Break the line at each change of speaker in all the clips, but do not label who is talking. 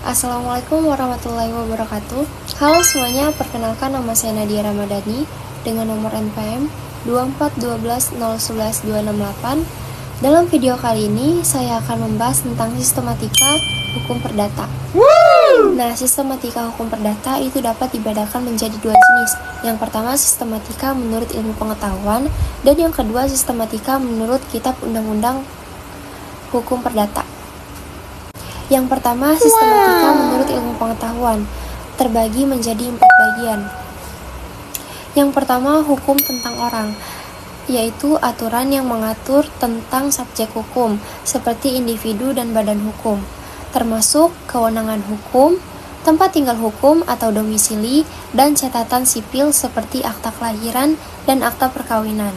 Assalamualaikum warahmatullahi wabarakatuh. Halo semuanya, perkenalkan nama saya Nadia Ramadhani dengan nomor NPM 24120112268. Dalam video kali ini saya akan membahas tentang sistematika hukum perdata. Nah, sistematika hukum perdata itu dapat dibedakan menjadi dua jenis. Yang pertama sistematika menurut ilmu pengetahuan, dan yang kedua sistematika menurut Kitab Undang-Undang Hukum Perdata. Yang pertama, sistematika menurut ilmu pengetahuan terbagi menjadi 4 bagian. Yang pertama, hukum tentang orang, yaitu aturan yang mengatur tentang subjek hukum, seperti individu dan badan hukum, termasuk kewenangan hukum, tempat tinggal hukum atau domisili, dan catatan sipil seperti akta kelahiran dan akta perkawinan.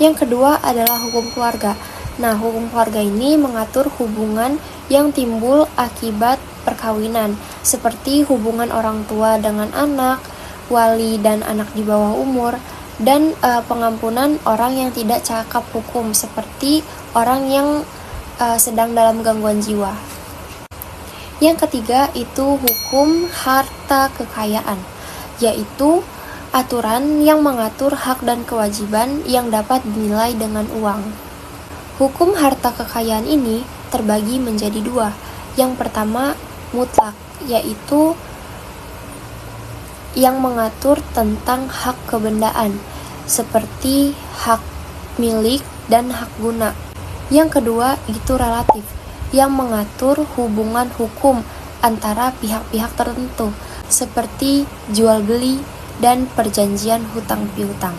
Yang kedua adalah hukum keluarga. Nah, hukum keluarga ini mengatur hubungan yang timbul akibat perkawinan, seperti hubungan orang tua dengan anak, wali dan anak di bawah umur, dan pengampunan orang yang tidak cakap hukum, seperti orang yang sedang dalam gangguan jiwa. Yang ketiga itu hukum harta kekayaan, yaitu aturan yang mengatur hak dan kewajiban yang dapat dinilai dengan uang. Hukum harta kekayaan ini terbagi menjadi dua. Yang pertama, mutlak, yaitu yang mengatur tentang hak kebendaan, seperti hak milik dan hak guna. Yang kedua, itu relatif, yang mengatur hubungan hukum antara pihak-pihak tertentu, seperti jual beli dan perjanjian hutang piutang.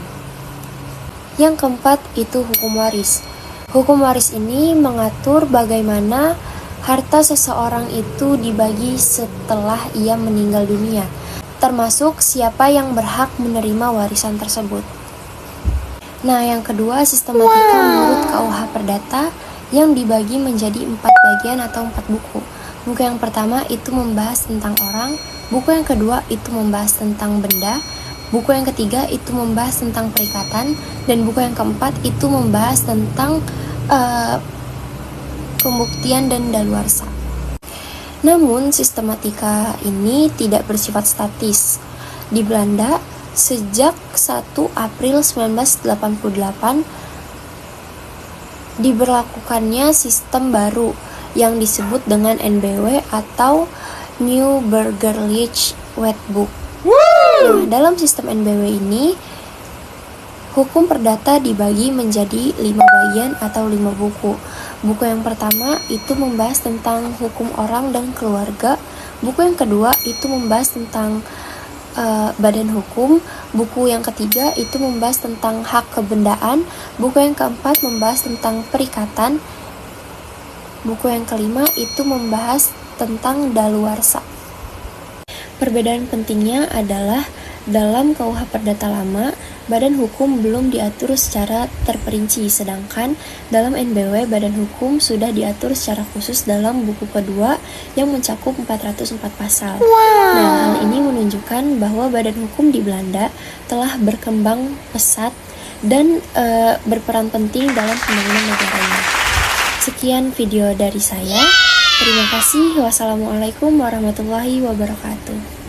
Yang keempat, itu hukum waris. Hukum waris ini mengatur bagaimana harta seseorang itu dibagi setelah ia meninggal dunia, termasuk siapa yang berhak menerima warisan tersebut. Nah, yang kedua, sistematika menurut KUH Perdata yang dibagi menjadi 4 bagian atau 4 buku. Buku yang pertama itu membahas tentang orang, buku yang kedua itu membahas tentang benda, buku yang ketiga itu membahas tentang perikatan, dan buku yang keempat itu membahas tentang pembuktian dan daluarsa. Namun, sistematika ini tidak bersifat statis. Di Belanda, sejak 1 April 1988, diberlakukannya sistem baru yang disebut dengan NBW atau New Burgerlich Wetboek. Nah, dalam sistem NBW ini, hukum perdata dibagi menjadi 5 bagian atau 5 buku. Buku yang pertama itu membahas tentang hukum orang dan keluarga. Buku yang kedua itu membahas tentang badan hukum. Buku yang ketiga itu membahas tentang hak kebendaan. Buku yang keempat membahas tentang perikatan. Buku yang kelima itu membahas tentang daluarsa. Perbedaan pentingnya adalah dalam KUH Perdata Lama, badan hukum belum diatur secara terperinci, sedangkan dalam NBW badan hukum sudah diatur secara khusus dalam buku kedua yang mencakup 404 pasal. Nah, hal ini menunjukkan bahwa badan hukum di Belanda telah berkembang pesat dan berperan penting dalam pembangunan negaranya. Sekian video dari saya. Terima kasih. Wassalamualaikum warahmatullahi wabarakatuh.